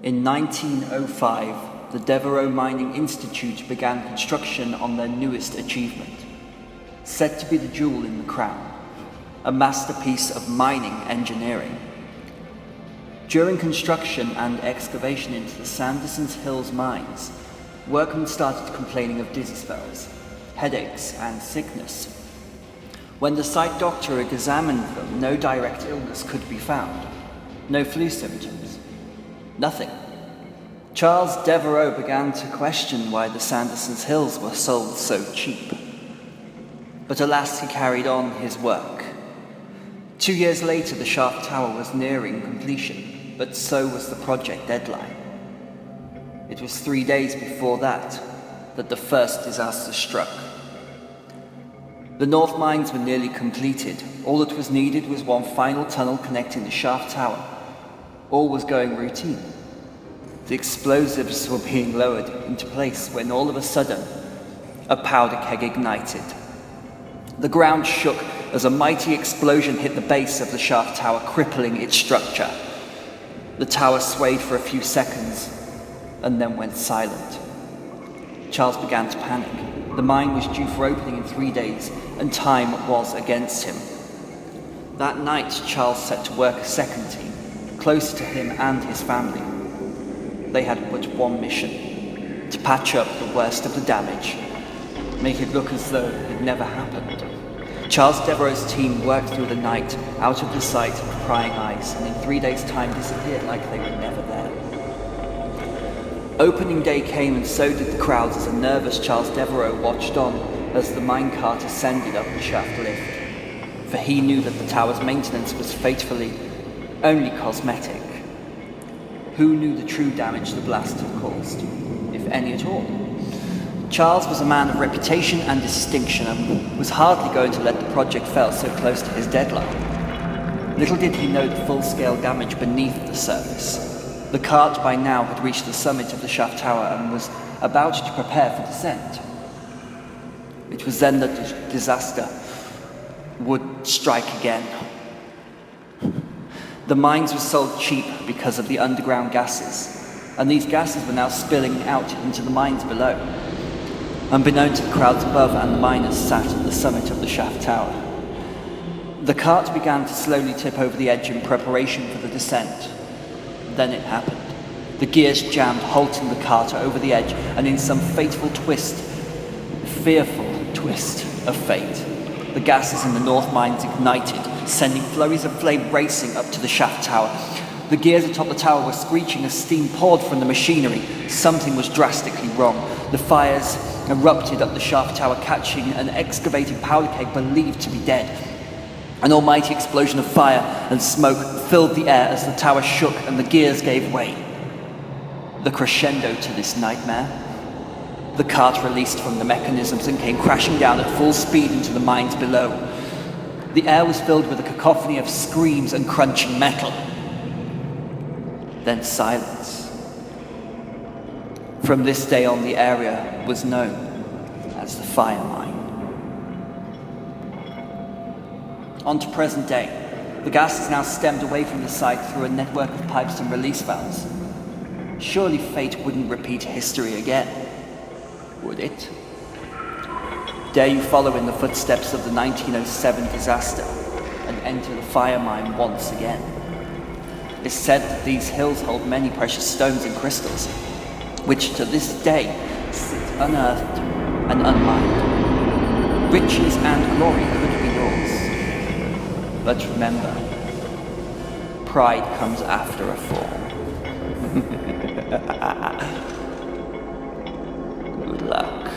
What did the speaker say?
In 1905, the Devereux Mining Institute began construction on their newest achievement, said to be the jewel in the crown, a masterpiece of mining engineering. During construction and excavation into the Sanderson's Hills mines, workmen started complaining of dizzy spells, headaches, and sickness. When the site doctor examined them, no direct illness could be found. No flu symptoms. Nothing. Charles Devereux began to question why the Sanderson's Hills were sold so cheap. But alas, he carried on his work. 2 years later, the shaft tower was nearing completion, but so was the project deadline. It was 3 days before that the first disaster struck. The North Mines were nearly completed. All that was needed was one final tunnel connecting the shaft tower. All was going routine. The explosives were being lowered into place when all of a sudden, a powder keg ignited. The ground shook as a mighty explosion hit the base of the shaft tower, crippling its structure. The tower swayed for a few seconds and then went silent. Charles began to panic. The mine was due for opening in 3 days, and time was against him. That night, Charles set to work a second team, closer to him and his family. They had but one mission: to patch up the worst of the damage, make it look as though it never happened. Charles Devereux's team worked through the night, out of the sight of prying eyes, and in 3 days' time disappeared like they were never there. Opening day came, and so did the crowds as a nervous Charles Devereux watched on as the minecart ascended up the shaft lift. For he knew that the tower's maintenance was fatefully only cosmetic. Who knew the true damage the blast had caused, if any at all? Charles was a man of reputation and distinction and was hardly going to let the project fail so close to his deadline. Little did he know the full-scale damage beneath the surface. The cart by now had reached the summit of the shaft tower and was about to prepare for descent. It was then that the disaster would strike again. The mines were sold cheap because of the underground gases, and these gases were now spilling out into the mines below. Unbeknown to the crowds above and the miners sat at the summit of the shaft tower. The cart began to slowly tip over the edge in preparation for the descent. Then it happened. The gears jammed, halting the cart over the edge, and in some fateful twist, fearful twist of fate, the gases in the North Mines ignited, sending flurries of flame racing up to the shaft tower. The gears atop the tower were screeching as steam poured from the machinery. Something was drastically wrong. The fires erupted up the shaft tower, catching an excavated powder keg believed to be dead. An almighty explosion of fire and smoke filled the air as the tower shook and the gears gave way. The crescendo to this nightmare. The cart released from the mechanisms and came crashing down at full speed into the mines below. The air was filled with a cacophony of screams and crunching metal. Then silence. From this day on, the area was known as the FireMine. On to present day. The gas is now stemmed away from the site through a network of pipes and release valves. Surely fate wouldn't repeat history again, would it? Dare you follow in the footsteps of the 1907 disaster and enter the FireMine once again? It's said that these hills hold many precious stones and crystals, which to this day sit unearthed and unmined. Riches and glory could be yours. But remember, pride comes after a fall. Good luck.